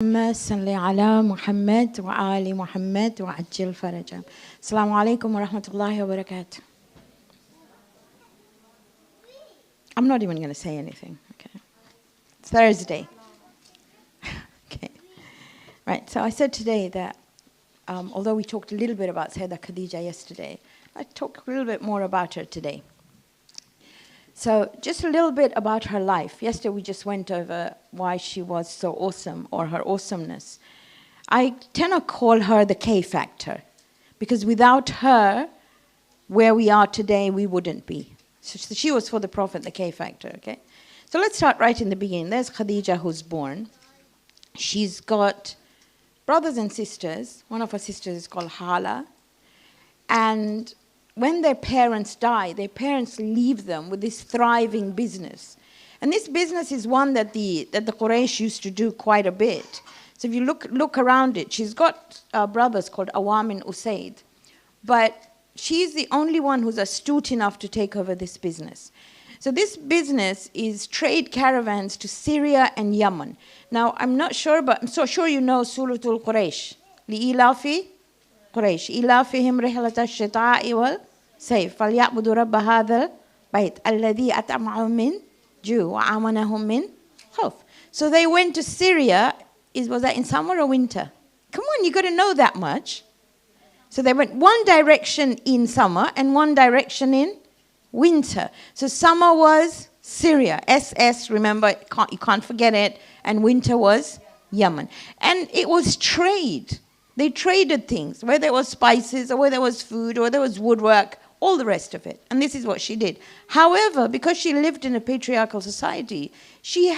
اللهم صل على محمد وآل محمد وعجل فرجهم. السلام عليكم ورحمة الله وبركاته. I'm not even going to say anything. Okay. It's Thursday. Okay. Right. So I said today that although we talked a little bit about Sayyidah Khadijah yesterday, I talk a little bit more about her today. So just a little bit about her life. Yesterday we just went over why she was so awesome, or her awesomeness. I tend to call her the K factor, because without her, where we are today, we wouldn't be. So she was for the Prophet, the K factor, okay? So let's start right in the beginning. There's Khadijah who's born. She's got brothers and sisters. One of her sisters is called Hala. And when their parents die, their parents leave them with this thriving business. And this business is one that the Quraysh used to do quite a bit. So if you look around it, she's got brothers called Awam and Usaid. But she's the only one who's astute enough to take over this business. So this business is trade caravans to Syria and Yemen. Now, I'm not sure, but I'm so sure you know Suratul Quraysh. لِإِلَافِ قريش إلافهم رحلة الشتاء والصيف فليعبدوا رب هذا البيت الذي أطعمهم من جوع وآمنهم من خوف. So they went to Syria. Was that in summer or winter? Come on, you got to know that much. So they went one direction in summer and one direction in winter. So summer was Syria, SS, remember, you can't forget it, and winter was Yemen. And it was trade. They traded things, whether it was spices, or whether it was food, or whether it was woodwork, all the rest of it. And this is what she did. However, because she lived in a patriarchal society, she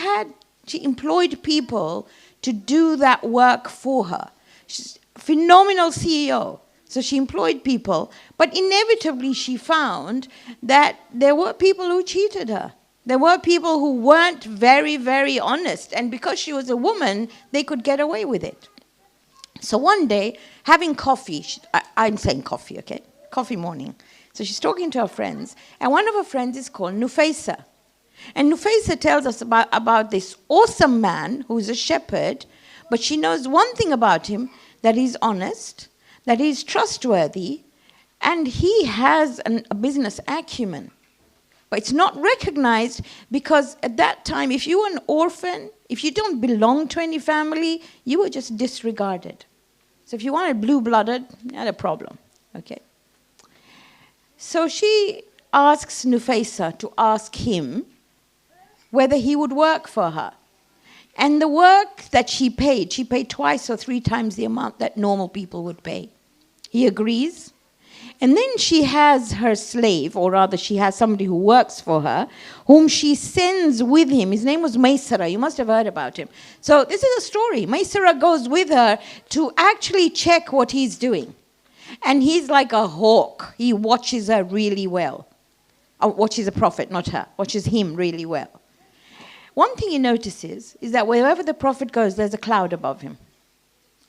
employed people to do that work for her. She's a phenomenal CEO. So she employed people, but inevitably she found that there were people who cheated her. There were people who weren't very, very honest. And because she was a woman, they could get away with it. So one day, having coffee, I'm saying coffee, okay? Coffee morning. So she's talking to her friends, and one of her friends is called Nufaysa. And Nufaysa tells us about this awesome man who's a shepherd, but she knows one thing about him, that he's honest, that he's trustworthy, and he has a business acumen. But it's not recognized because at that time, if you were an orphan, if you don't belong to any family, you were just disregarded. So if you wanted blue-blooded, you had a problem, okay? So she asks Nufaysa to ask him whether he would work for her. And the work that she paid twice or three times the amount that normal people would pay. He agrees. And then she has her slave, or rather she has somebody who works for her, whom she sends with him. His name was Maysara. You must have heard about him. So this is a story. Maysara goes with her to actually check what he's doing. And he's like a hawk. He watches her really well. Watches the Prophet, not her. Watches him really well. One thing he notices is that wherever the Prophet goes, there's a cloud above him.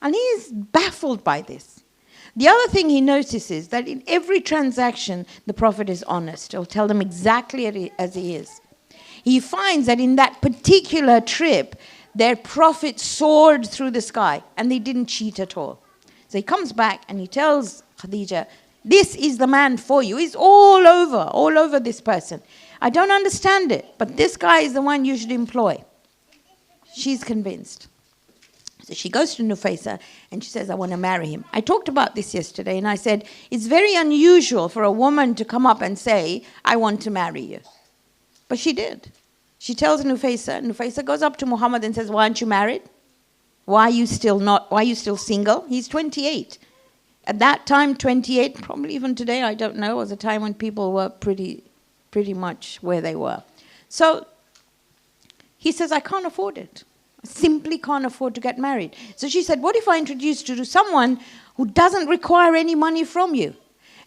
And he is baffled by this. The other thing he notices is that in every transaction, the Prophet is honest. He'll tell them exactly as he is. He finds that in that particular trip, their Prophet soared through the sky, and they didn't cheat at all. So he comes back and he tells Khadijah, this is the man for you. He's all over this person. I don't understand it, but this guy is the one you should employ. She's convinced. So she goes to Nufaysa and she says, I want to marry him. I talked about this yesterday and I said, it's very unusual for a woman to come up and say, I want to marry you. But she did. She tells Nufaysa. Nufaysa goes up to Muhammad and says, why aren't you married? Why are you still single? He's 28. At that time, 28, probably even today, I don't know, was a time when people were pretty much where they were. So he says, I can't afford it. Simply can't afford to get married. So she said, what if I introduced you to someone who doesn't require any money from you?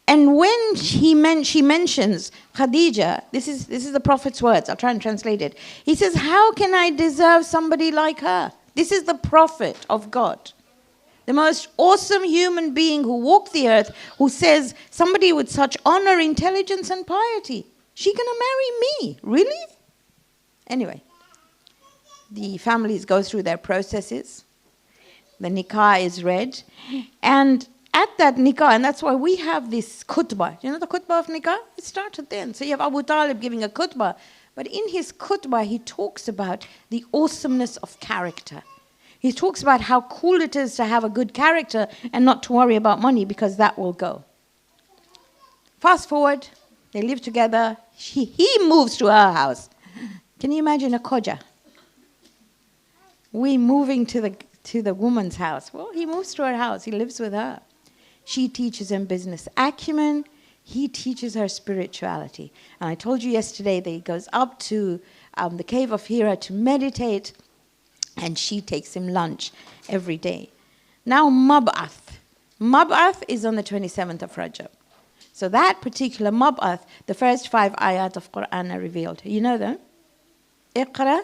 And when she mentions Khadijah, this is the Prophet's words, I'll try and translate it. He says, how can I deserve somebody like her? This is the Prophet of God. The most awesome human being who walked the earth, who says, somebody with such honor, intelligence, and piety. She gonna marry me? Really? Anyway. The families go through their processes. The nikah is read. And at that nikah, and that's why we have this khutbah. You know the khutbah of nikah? It started then. So you have Abu Talib giving a khutbah. But in his khutbah, he talks about the awesomeness of character. He talks about how cool it is to have a good character and not to worry about money because that will go. Fast forward, they live together. He moves to her house. Can you imagine a koja? We moving to the woman's house. Well, he moves to her house. He lives with her. She teaches him business acumen. He teaches her spirituality. And I told you yesterday that he goes up to the cave of Hira to meditate, and she takes him lunch every day. Now, Mab'ath. Mab'ath is on the 27th of Rajab. So that particular Mab'ath, the first 5 ayat of Quran are revealed. You know them? Iqra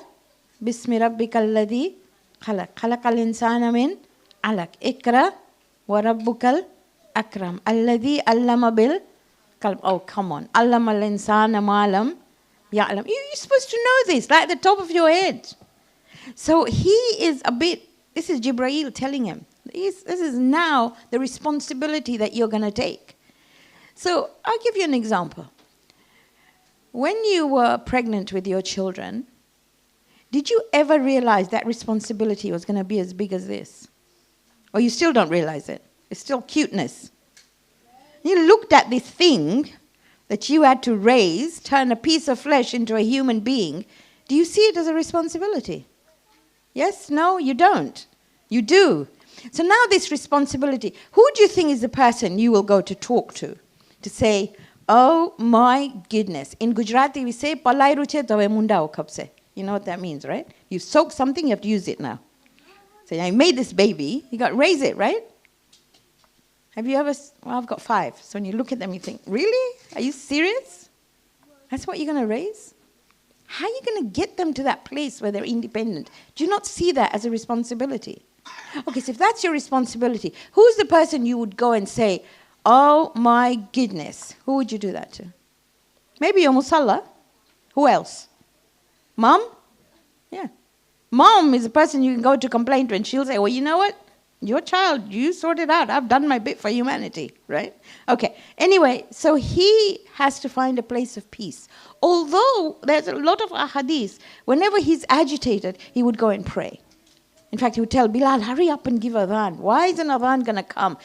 bismi rabbika alladhi khalaq. Khalaqal insana min alaq. Iqra wa rabbukal akram. Alladhi allama bil qalb. Oh, come on. Allama al insana ma lam ya'lam. You're supposed to know this, like at the top of your head. So he is a bit, this is Jibreel telling him, this is now the responsibility that you're going to take. So I'll give you an example. When you were pregnant with your children, did you ever realize that responsibility was going to be as big as this? Or you still don't realize it? It's still cuteness. You looked at this thing that you had to raise, turn a piece of flesh into a human being. Do you see it as a responsibility? Yes? No? You don't? You do. So now this responsibility, who do you think is the person you will go to talk to say, oh my goodness. In Gujarati we say, palai ruche tove munda okapse. You know what that means, right? You soak something, you have to use it now. So I made this baby, you got to raise it, right? Have you ever, well, I've got 5. So when you look at them, you think, really? Are you serious? That's what you're going to raise? How are you going to get them to that place where they're independent? Do you not see that as a responsibility? Okay, so if that's your responsibility, who's the person you would go and say, oh my goodness, who would you do that to? Maybe your musalla. Who else? Mom? Yeah. Mom is the person you can go to complain to, and she'll say, well, you know what? Your child, you sort it out. I've done my bit for humanity, right? Okay. Anyway, so he has to find a place of peace. Although there's a lot of ahadith, whenever he's agitated, he would go and pray. In fact, he would tell Bilal, hurry up and give adhan. Why is an adhan going to come?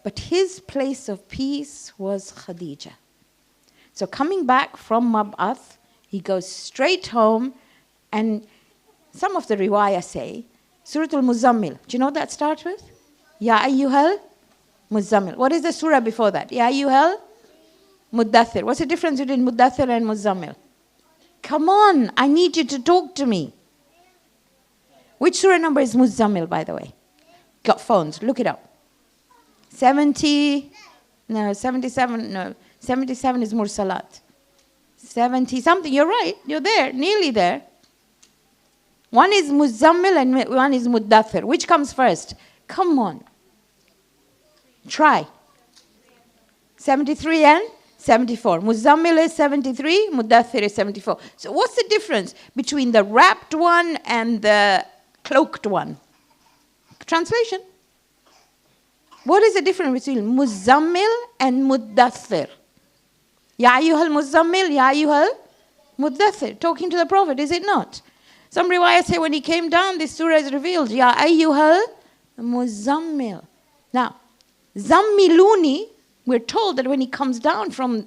But his place of peace was Khadijah. So coming back from Mab'ath, he goes straight home, and some of the riwayah say, Surah Al-Muzammil. Do you know what that starts with? Ya ayyuhal Muzammil. What is the surah before that? Ya ayyuhal Muddathir. What's the difference between Muddathir and Muzammil? Come on, I need you to talk to me. Which surah number is Muzammil, by the way? Got phones, look it up. 77 is Mursalat. 70 something, you're right, you're there, nearly there. One is Muzammil and one is Muddathir. Which comes first? Come on. Try. 73 and 74. Muzammil is 73, Muddathir is 74. So what's the difference between the wrapped one and the cloaked one? Translation. What is the difference between Muzammil and Muddathir? Ya ayyuhal Muzammil, ya ayyuhal Muddathir. Talking to the Prophet, is it not? Some riwayat say when he came down, this surah is revealed. Ya ayyuhal Muzammil. Now, Zammiluni, we're told that when he comes down from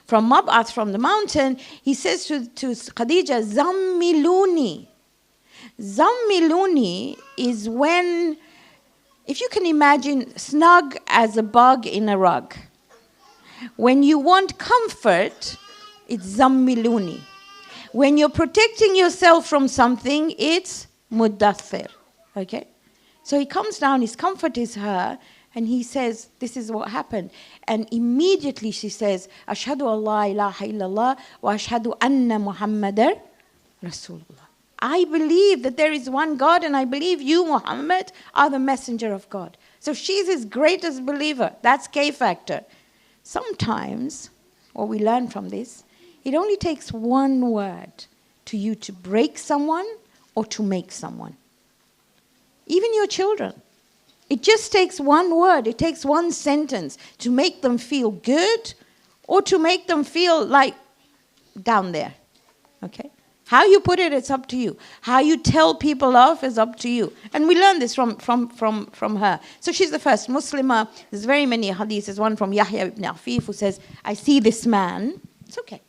Mab'ath, from the mountain, he says to Khadijah, Zammiluni. Zammiluni is when, if you can imagine snug as a bug in a rug. When you want comfort, it's Zammiluni. When you're protecting yourself from something, it's Muddathir. Okay? So he comes down, his comfort is her, and he says, this is what happened. And immediately she says, Ashhadu an la ilaha illallah wa ashhadu anna Muhammadar Rasulullah. I believe that there is one God, and I believe you, Muhammad, are the messenger of God. So she's his greatest believer. That's K factor. Sometimes, what we learn from this, it only takes one word to you to break someone or to make someone. even your children. It just takes one word, it takes one sentence to make them feel good or to make them feel like down there. Okay? How you put it, it's up to you. How you tell people off is up to you. And we learn this from her. So she's the first Muslimah. There's very many hadiths. There's one from Yahya ibn Afif who says, I see this man. It's okay.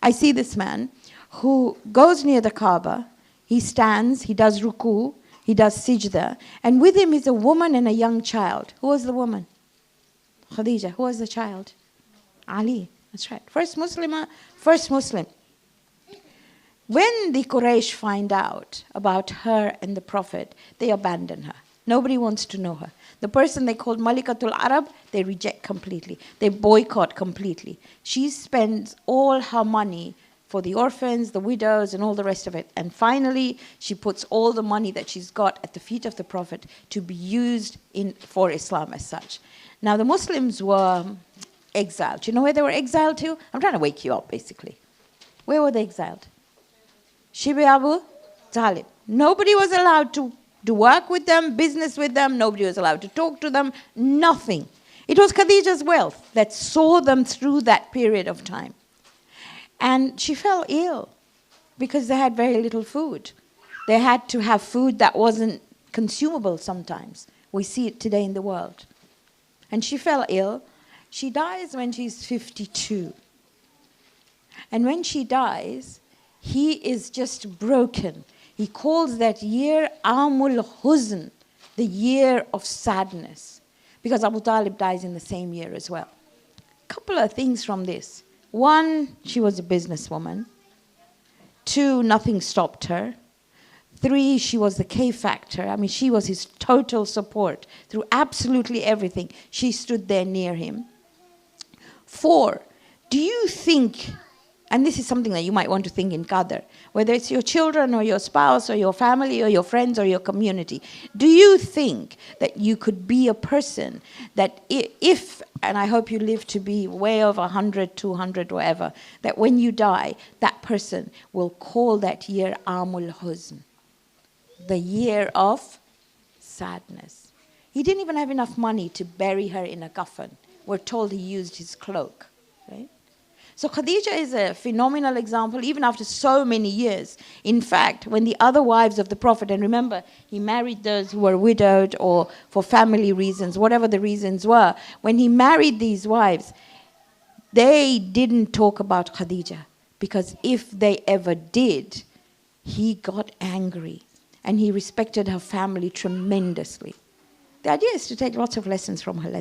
I see this man who goes near the Kaaba. He stands, he does ruku, he does sajda. And with him is a woman and a young child. Who was the woman? Khadijah. Who was the child? Ali. That's right. First Muslimah, first Muslim. When the Quraysh find out about her and the Prophet, they abandon her. Nobody wants to know her. The person they called Malikatul Arab, they reject completely. They boycott completely. She spends all her money for the orphans, the widows, and all the rest of it. And finally, she puts all the money that she's got at the feet of the Prophet to be used for Islam as such. Now, the Muslims were exiled. Do you know where they were exiled to? I'm trying to wake you up, basically. Where were they exiled? Shibi Abu Talib. Nobody was allowed to work with them, business with them. Nobody was allowed to talk to them. Nothing. It was Khadijah's wealth that saw them through that period of time. And she fell ill because they had very little food. They had to have food that wasn't consumable sometimes. We see it today in the world. And she fell ill. She dies when she's 52. And when she dies, he is just broken. He calls that year Amul Huzn, the year of sadness. Because Abu Talib dies in the same year as well. A couple of things from this. One, she was a businesswoman. Two, nothing stopped her. Three, she was the K factor. I mean, she was his total support through absolutely everything. She stood there near him. Four, do you think, and this is something that you might want to think in Qadr, whether it's your children or your spouse or your family or your friends or your community, do you think that you could be a person that if, and I hope you live to be way over 100, 200, whatever, that when you die, that person will call that year Amul Huzn, the year of sadness. He didn't even have enough money to bury her in a coffin. We're told he used his cloak, right? So Khadijah is a phenomenal example, even after so many years. In fact, when the other wives of the Prophet, and remember, he married those who were widowed or for family reasons, whatever the reasons were, when he married these wives, they didn't talk about Khadijah, because if they ever did, he got angry, and he respected her family tremendously. The idea is to take lots of lessons from her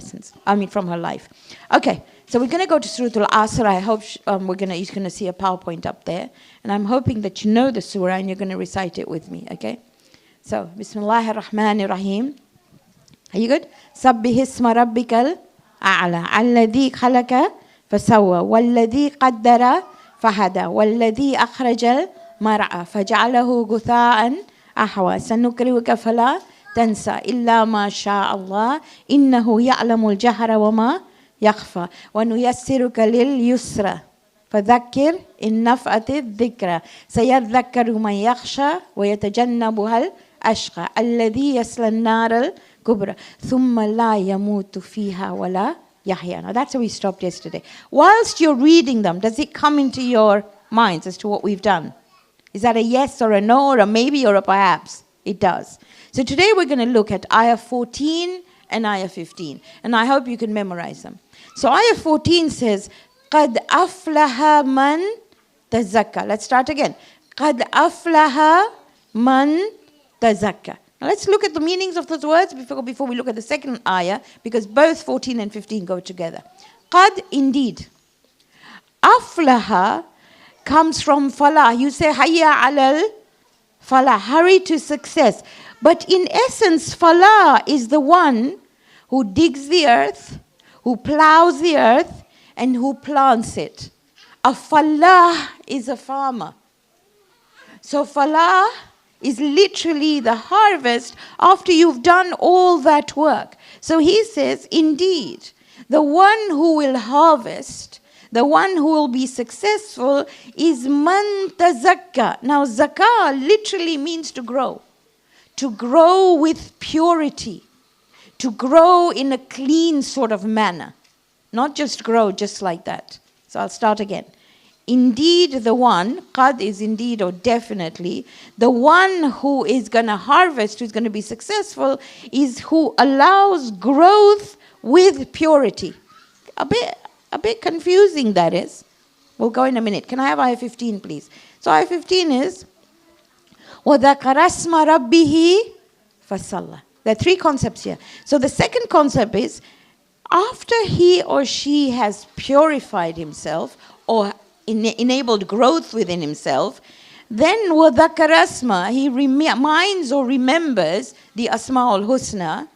from her life. Okay, so we're going to go to Surah Al-Asr. I hope you're going to see a PowerPoint up there. And I'm hoping that you know the surah and you're going to recite it with me, okay? So, Bismillahir Rahmanir Rahim. Are you good? Sabbih isma rabbikal a'la. Alladhi khalaqa fasawwa. Walladhi qaddara fahada. Walladhi akhrajal mar'a. Faj'alahu gutha'an ahwa. Sanukriwaka fala تنسى إلا ما شاء الله إنه يعلم الجهر وما يخفى ونيسرك لليسرى فذكر إن نفعت الذكرى سيذكر من يخشى ويتجنبها الأشقى الذي يصلى النار الكبرى ثم لا يموت فيها ولا يحيى. Now that's where we stopped yesterday. Whilst you're reading them, does it come into your minds as to what we've done? Is that a yes or a no or a maybe or a perhaps? It does. So today we're going to look at ayah 14 and ayah 15. And I hope you can memorize them. So ayah 14 says, قَدْ أَفْلَهَ مَنْ تَزَكَّى. Let's start again. قَدْ أَفْلَهَ مَنْ تَزَكَّى. Now let's look at the meanings of those words before we look at the second ayah, because both 14 and 15 go together. قَدْ, indeed. أَفْلَهَ comes from falah. You say, hayya alal falah, hurry to success. But in essence, falah is the one who digs the earth, who plows the earth, and who plants it. A falah is a farmer. So falah is literally the harvest after you've done all that work. So he says, indeed, the one who will harvest, the one who will be successful is man tazakka. Now zakah literally means to grow. to grow with purity, to grow in a clean sort of manner, not just grow just like that. So I'll start again. Indeed, the one, qad is indeed or definitely, the one who is going to harvest, who's going to be successful, is who allows growth with purity. A bit confusing, that is. We'll go in a minute. Can I have ayah 15, please? So ayah 15 is, وَذَكَرَ اسْمَ رَبِّهِ فَصَلَّى. There are three concepts here. So the second concept is, after he or she has purified himself or enabled growth within himself, then وَذَكَرَ اسْمَ, he reminds or remembers the Asma'ul Husna,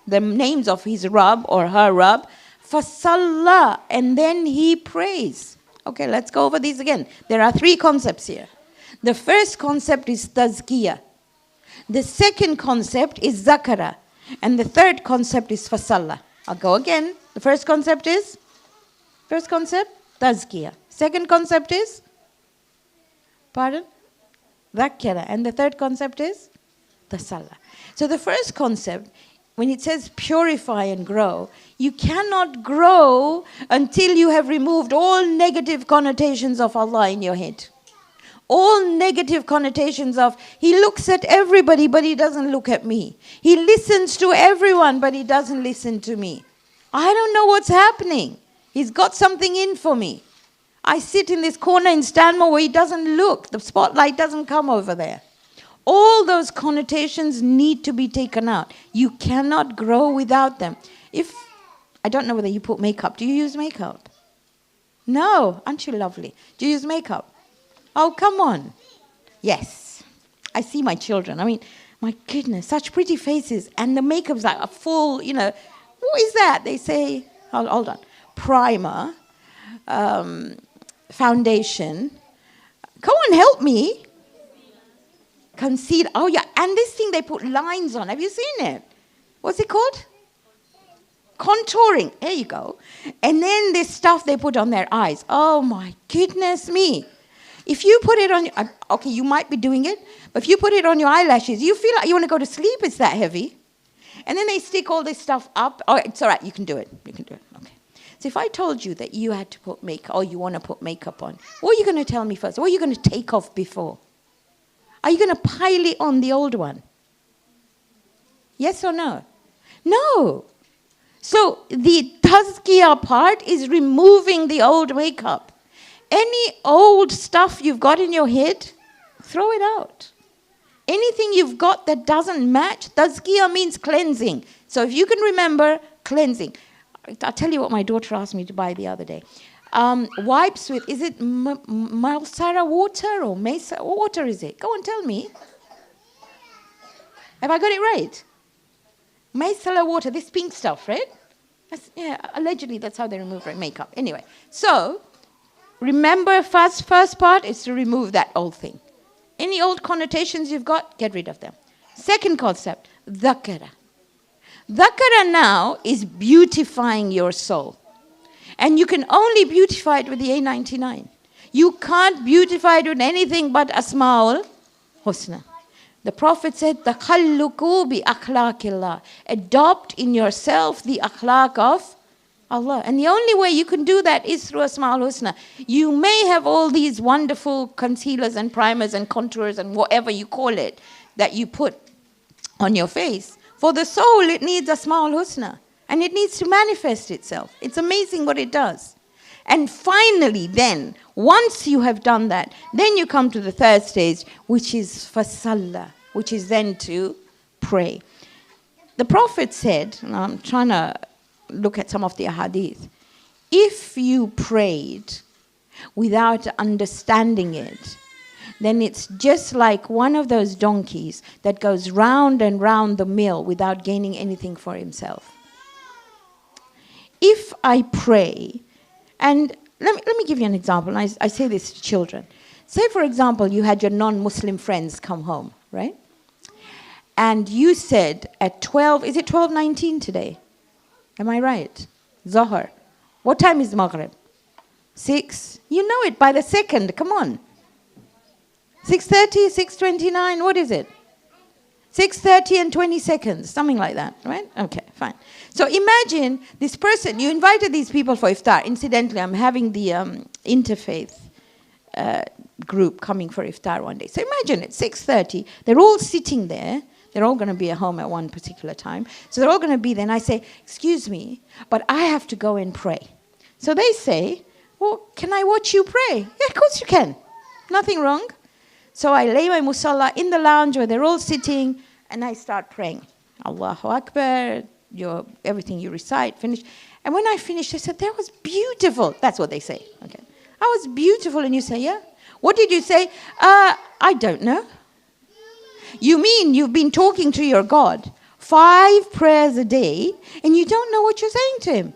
the names of his Rabb or her Rabb, فَصَلَّى, and then he prays. Okay, let's go over these again. There are three concepts here. The first concept is tazkiyah. The second concept is zakara. And the third concept is fasalla. I'll go again. The first concept, tazkiyah. Second concept is, zakara. And the third concept is tasalla. So the first concept, when it says purify and grow, you cannot grow until you have removed all negative connotations of Allah in your head. All negative connotations of, he looks at everybody, but he doesn't look at me. He listens to everyone, but he doesn't listen to me. I don't know what's happening. He's got something in for me. I sit in this corner in Stanmore where he doesn't look. The spotlight doesn't come over there. All those connotations need to be taken out. You cannot grow without them. I don't know whether you put makeup. Do you use makeup? No. Aren't you lovely? Do you use makeup? Oh, come on. Yes. I see my children. I mean, my goodness, such pretty faces. And the makeup's like a full, what is that? They say, hold on, primer, foundation. Come on, help me. Concealer. Oh, yeah. And this thing they put lines on. Have you seen it? What's it called? Contouring. There you go. And then this stuff they put on their eyes. Oh, my goodness me. If you put it on, okay, you might be doing it, but if you put it on your eyelashes, you feel like you want to go to sleep. It's that heavy. And then they stick all this stuff up. Oh, it's all right. You can do it. You can do it. Okay. So if I told you that you had to put makeup, or you want to put makeup on, what are you going to tell me first? What are you going to take off before? Are you going to pile it on the old one? Yes or no? No. So the tazkiyah part is removing the old makeup. Any old stuff you've got in your head, throw it out. Anything you've got that doesn't match, tazkiyah means cleansing. So if you can remember, cleansing. I'll tell you what my daughter asked me to buy the other day. Wipes with, is it Malsara water or Mesa? What water is it? Go on, tell me. Have I got it right? Micellar water, this pink stuff, right? Allegedly that's how they remove makeup. Anyway, so remember, first part is to remove that old thing. Any old connotations you've got, get rid of them. Second concept, dhakara. Dhakara now is beautifying your soul. And you can only beautify it with the A99. You can't beautify it with anything but Asma'ul Husna. The Prophet said, "Takhalluku bi akhlaqillah." Adopt in yourself the akhlaq of Allah. And the only way you can do that is through Asma'ul Husna. You may have all these wonderful concealers and primers and contours and whatever you call it that you put on your face. For the soul, it needs Asma'ul Husna. And it needs to manifest itself. It's amazing what it does. And finally then, once you have done that, then you come to the third stage, which is fasalla, which is then to pray. The Prophet said, and I'm trying to look at some of the ahadith, if you prayed without understanding it, then it's just like one of those donkeys that goes round and round the mill without gaining anything for himself. If I pray, and let me give you an example. I say this to children. Say, for example, you had your non-Muslim friends come home, right? And you said at 12, is it 12:19 today? Am I right? Zohar. What time is Maghrib? 6. You know it by the second. Come on. 6:30, 6:29, what is it? 6:30 and 20 seconds, something like that, right? Okay, fine. So imagine this person, you invited these people for iftar. Incidentally, I'm having the interfaith group coming for iftar one day. So imagine it's 6:30, they're all sitting there. They're all going to be at home at one particular time. So they're all going to be there. And I say, excuse me, but I have to go and pray. So they say, well, can I watch you pray? Yeah, of course you can. Nothing wrong. So I lay my musalla in the lounge where they're all sitting, and I start praying. Allahu Akbar, everything you recite, finish. And when I finished, they said, that was beautiful. That's what they say. Okay, that was beautiful. And you say, yeah? What did you say? I don't know. You mean you've been talking to your God 5 prayers a day, and you don't know what you're saying to him?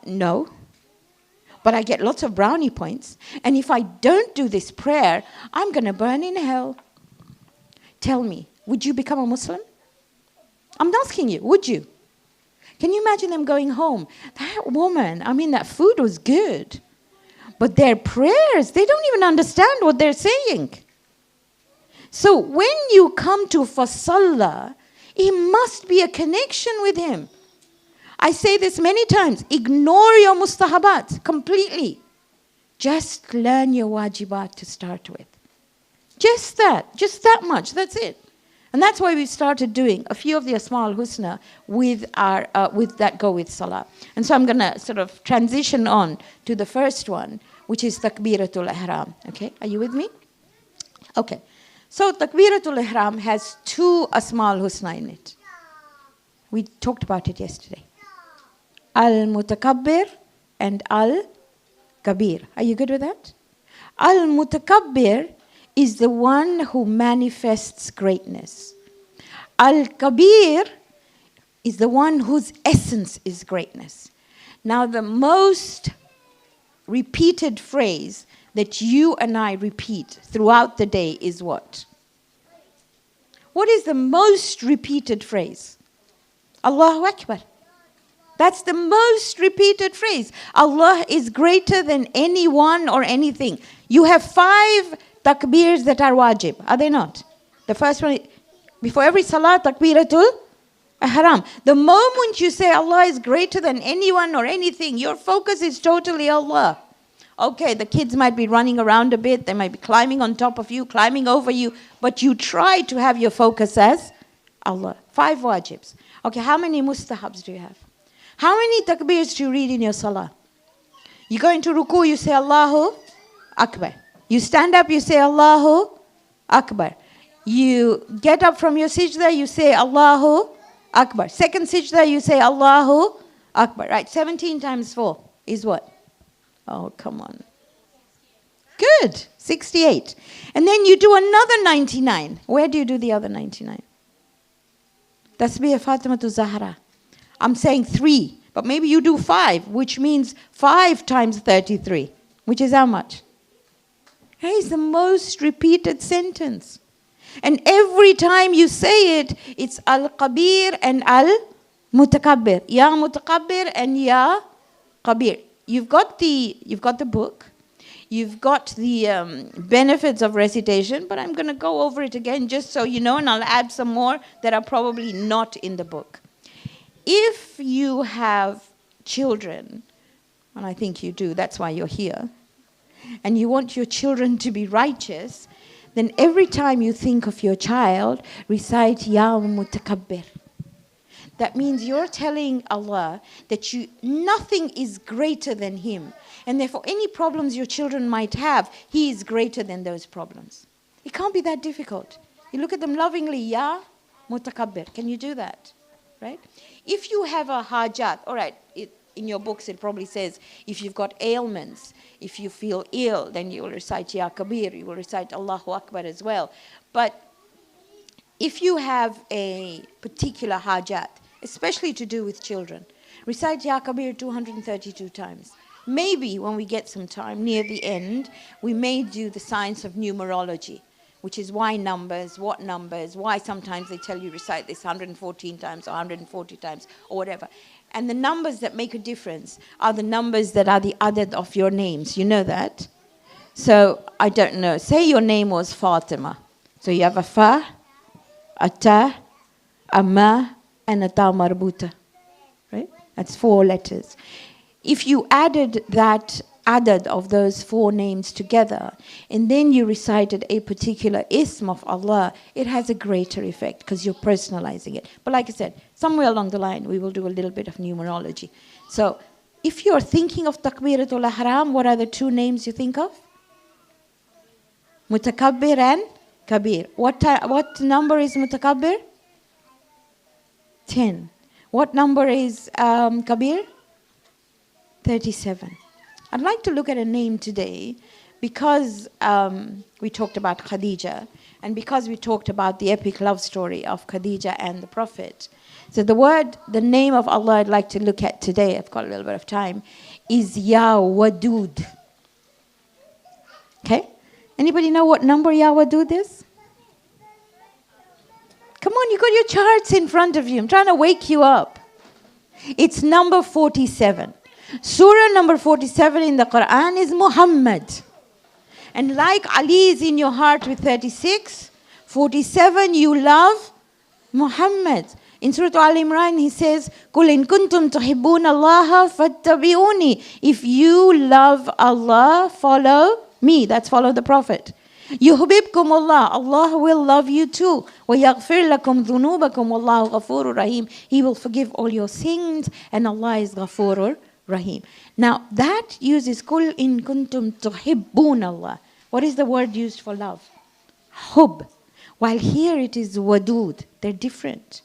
No. But I get lots of brownie points. And if I don't do this prayer, I'm going to burn in hell. Tell me, would you become a Muslim? I'm asking you, would you? Can you imagine them going home? That woman, that food was good. But their prayers, they don't even understand what they're saying. So when you come to for salah, it must be a connection with him. I say this many times. Ignore your mustahabat completely. Just learn your wajibat to start with. Just that much. That's it. And that's why we started doing a few of the Asma al-Husna with that go with salah. And so I'm going to sort of transition on to the first one, which is Takbiratul Ihram. Okay, are you with me? Okay. So Takbiratul Ihram has 2 Asma al-Husna in it. We talked about it yesterday. Al-Mutakabbir and Al-Kabir. Are you good with that? Al-Mutakabbir is the one who manifests greatness. Al-Kabir is the one whose essence is greatness. Now, the most repeated phrase that you and I repeat throughout the day is what? What is the most repeated phrase? Allahu Akbar. That's the most repeated phrase. Allah is greater than anyone or anything. You have 5 takbirs that are wajib, are they not? The first one, before every salah, takbiratul ihram. The moment you say Allah is greater than anyone or anything, your focus is totally Allah. Okay, the kids might be running around a bit, they might be climbing on top of you, climbing over you, but you try to have your focus as Allah. 5 wajibs. Okay, how many mustahabs do you have? How many takbirs do you read in your salah? You go into ruku, you say Allahu Akbar. You stand up, you say Allahu Akbar. You get up from your sajda, you say Allahu Akbar. Second sajda, you say Allahu Akbar. Right, 17 times 4 is what? Oh, come on. Good, 68. And then you do another 99. Where do you do the other 99? Tasbih Fatima to Zahra. I'm saying 3, but maybe you do 5, which means 5 times 33, which is how much? That is the most repeated sentence. And every time you say it, it's Al-Kabir and Al-Mutakabbir. Ya Mutakabbir and Ya Kabir. You've got the book. You've got the benefits of recitation, but I'm going to go over it again just so you know, and I'll add some more that are probably not in the book. If you have children, and I think you do, that's why you're here, and you want your children to be righteous, then every time you think of your child, recite Ya Mutakabbir. That means you're telling Allah that nothing is greater than Him. And therefore, any problems your children might have, He is greater than those problems. It can't be that difficult. You look at them lovingly, Ya Mutakabbir. Can you do that? Right? If you have a hajat, all right, in your books it probably says, if you've got ailments, if you feel ill, then you will recite Ya Kabir, you will recite Allahu Akbar as well. But if you have a particular hajat, especially to do with children, recite Ya Kabir 232 times. Maybe when we get some time near the end, we may do the science of numerology, which is why numbers, what numbers, why sometimes they tell you recite this 114 times or 140 times or whatever. And the numbers that make a difference are the numbers that are the adad of your names. You know that? So, I don't know. Say your name was Fatima. So you have a Fa, a ta, a ma, and a ta marbuta. Right? That's 4 letters. If you added that adad of those 4 names together, and then you recited a particular ism of Allah, it has a greater effect because you're personalizing it. But like I said, somewhere along the line, we will do a little bit of numerology. So if you're thinking of Takbiratul Ihram, what are the 2 names you think of? Mutakabbir and Kabir. What number is Mutakabbir? 10. What number is Kabir? 37. I'd like to look at a name today because we talked about Khadijah and because we talked about the epic love story of Khadijah and the Prophet. So the name of Allah I'd like to look at today, I've got a little bit of time, is Ya Wadud. Okay? Anybody know what number Ya Wadud is? Come on, you got your charts in front of you. I'm trying to wake you up. It's number 47. Surah number 47 in the Quran is Muhammad. And like Ali is in your heart with 36, 47 you love Muhammad. In Surah Al-Imran he says, قُلْ إِن كُنْتُمْ تُحِبُّونَ اللَّهَ فَاتَّبِعُونِي. If you love Allah, follow me. That's follow the Prophet. يُحْبِبْكُمُ اللَّهُ. Allah will love you too. وَيَغْفِرْ لَكُمْ ذُنُوبَكُمْ وَاللَّهُ غَفُورٌ رَحِيمٌ. He will forgive all your sins and Allah is Ghafurur Rahim. Now that uses Kul in kuntum tuhibbun Allah. What is the word used for love? Hub. While here it is Wadud. They're different.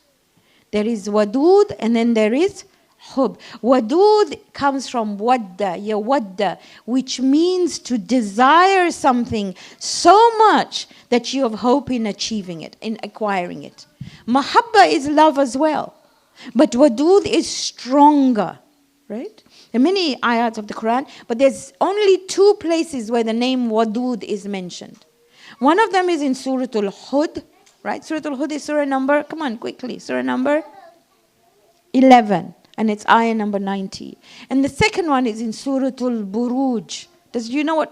There is Wadud and then there is Hub. Wadud comes from Wadda, Yawadda, which means to desire something so much that you have hope in achieving it, in acquiring it. Mahabba is love as well. But Wadud is stronger. Right? There are many ayats of the Quran, but there's only 2 places where the name Wadud is mentioned. One of them is in Surah Al-Hud, right? Surah Al-Hud is surah number, come on, quickly, surah number 11, and it's ayah number 90. And the second one is in Surah Al-Buruj. Do you know what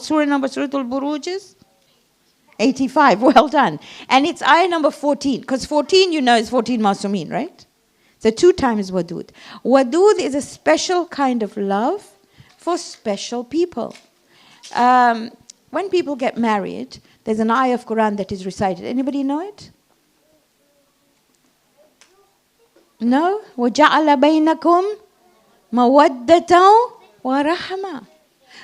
surah number Surah Al-Buruj is? 85, well done. And it's ayah number 14, because 14, you know, is 14 Masumin, right? So 2 times Wadud. Wadud is a special kind of love for special people. When people get married, there's an ayah of Quran that is recited. Anybody know it? No? وَجَعَلَ بَيْنَكُمْ مَوَدَّةً وَرَحْمَةً.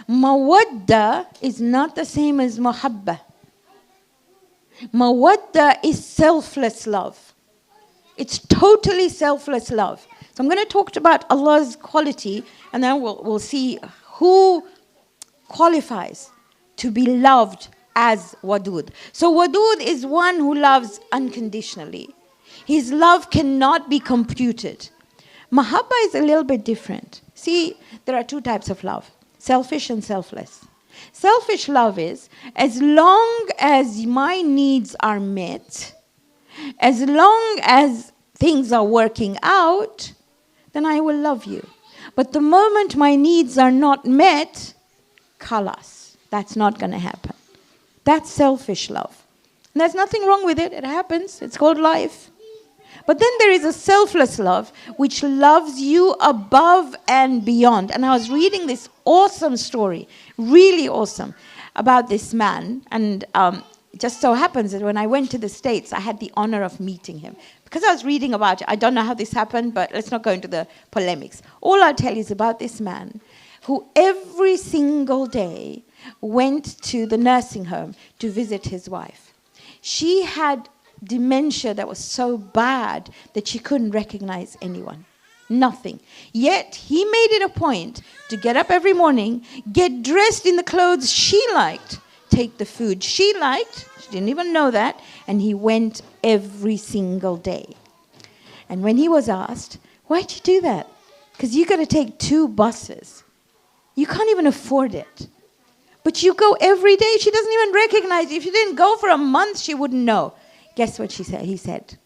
Mawadda is not the same as muhabba. Mawadda is selfless love. It's totally selfless love. So I'm going to talk about Allah's quality and then we'll see who qualifies to be loved as Wadud. So Wadud is one who loves unconditionally. His love cannot be computed. Mahabba is a little bit different. See, there are 2 types of love, selfish and selfless. Selfish love is, as long as my needs are met, as long as things are working out, then I will love you. But the moment my needs are not met, khalas, that's not going to happen. That's selfish love. And there's nothing wrong with it. It happens. It's called life. But then there is a selfless love which loves you above and beyond. And I was reading this awesome story, really awesome, about this man. And it just so happens that when I went to the States, I had the honor of meeting him. Because I was reading about it, I don't know how this happened, but let's not go into the polemics. All I'll tell you is about this man who every single day went to the nursing home to visit his wife. She had dementia that was so bad that she couldn't recognize anyone. Nothing. Yet he made it a point to get up every morning, get dressed in the clothes she liked, take the food she liked, she didn't even know that, and he went every single day. And when he was asked, why'd you do that? Because you got to take 2 buses. You can't even afford it. But you go every day. She doesn't even recognize you. If you didn't go for a month, she wouldn't know. Guess what she said? He said,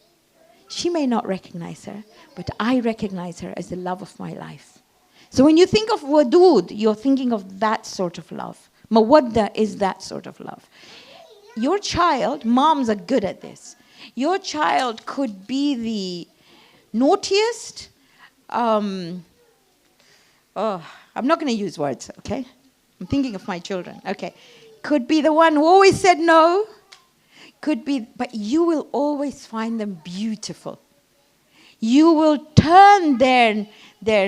she may not recognize her, but I recognize her as the love of my life. So when you think of Wadud, you're thinking of that sort of love. Mawadda is that sort of love. Your child, moms are good at this. Your child could be the naughtiest. I'm not going to use words, okay? I'm thinking of my children. Okay. Could be the one who always said no. Could be, but you will always find them beautiful. You will turn their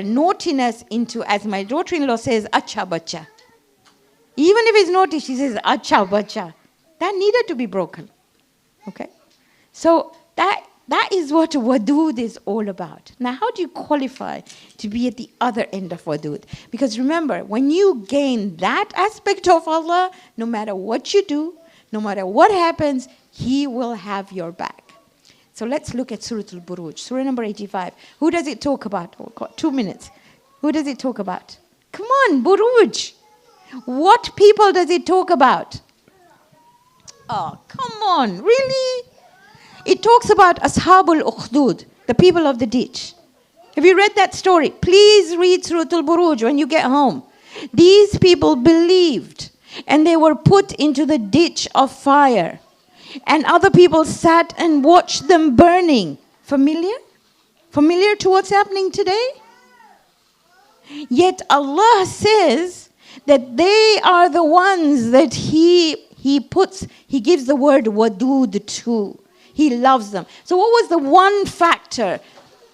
naughtiness into, as my daughter-in-law says, acha bacha. Even if it's naughty, she says, acha bacha. That needed to be broken. Okay? So that is what Wadud is all about. Now, how do you qualify to be at the other end of Wadud? Because remember, when you gain that aspect of Allah, no matter what you do, no matter what happens, He will have your back. So let's look at Surah Al-Buruj, Surah number 85. Who does it talk about? Oh, 2 minutes. Who does it talk about? Come on, Buruj. What people does it talk about? Oh, come on, really? It talks about Ashabul Ukhdud, the people of the ditch. Have you read that story? Please read Surah Al-Buruj when you get home. These people believed, and they were put into the ditch of fire. And other people sat and watched them burning. Familiar? Familiar to what's happening today? Yet Allah says that they are the ones that He gives the word wadud to. He loves them. So what was the one factor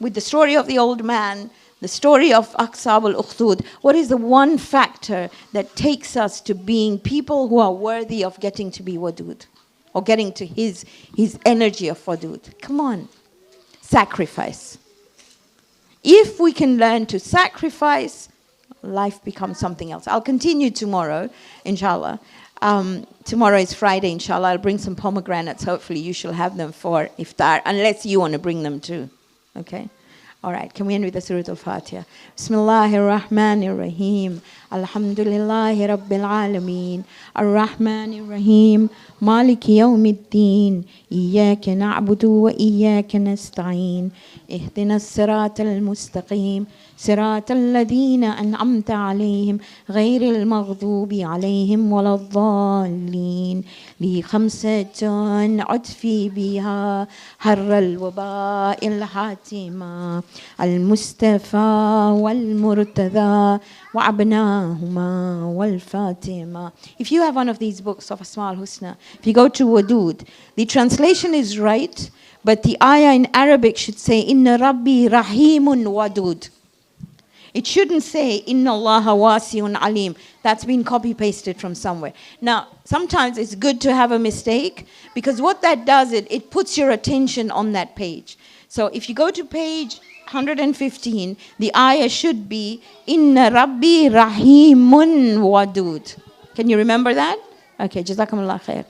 with the story of the old man, the story of Ashab al-Ukhdud? What is the one factor that takes us to being people who are worthy of getting to be wadud? Or getting to his energy of wadud? Come on. Sacrifice. If we can learn to sacrifice, life becomes something else. I'll continue tomorrow, inshallah. Tomorrow is Friday, inshallah. I'll bring some pomegranates. Hopefully you shall have them for iftar, unless you want to bring them too. Okay? All right, can we end with the Surah Al-Fatiha? Bismillahir Rahmanir Rahim. Alhamdulillahi Rabbil Alameen. Ar-Rahmanir Rahim. Maliki Yawmiddin. Iyyaka na'budu wa iyyaka nasta'in. Ihdina as-sirata al-mustaqim. صراط الذين أنعمت عليهم غير المغضوب عليهم ولا الضالين لي خمسة عطفي بها حر الوباء الحاتمة المصطفى والمرتضى وعبناهما والفاتمة. If you have one of these books of Asma al-Husna, if you go to Wadud, the translation is right, but the ayah in Arabic should say Inna Rabbi Rahimun Wadud. It shouldn't say, Inna Allaha wasi'un alim. That's been copy-pasted from somewhere. Now, sometimes it's good to have a mistake, because what that does, it puts your attention on that page. So if you go to page 115, the ayah should be, Inna Rabbi Rahimun Wadud. Can you remember that? Okay, Jazakumullah khair.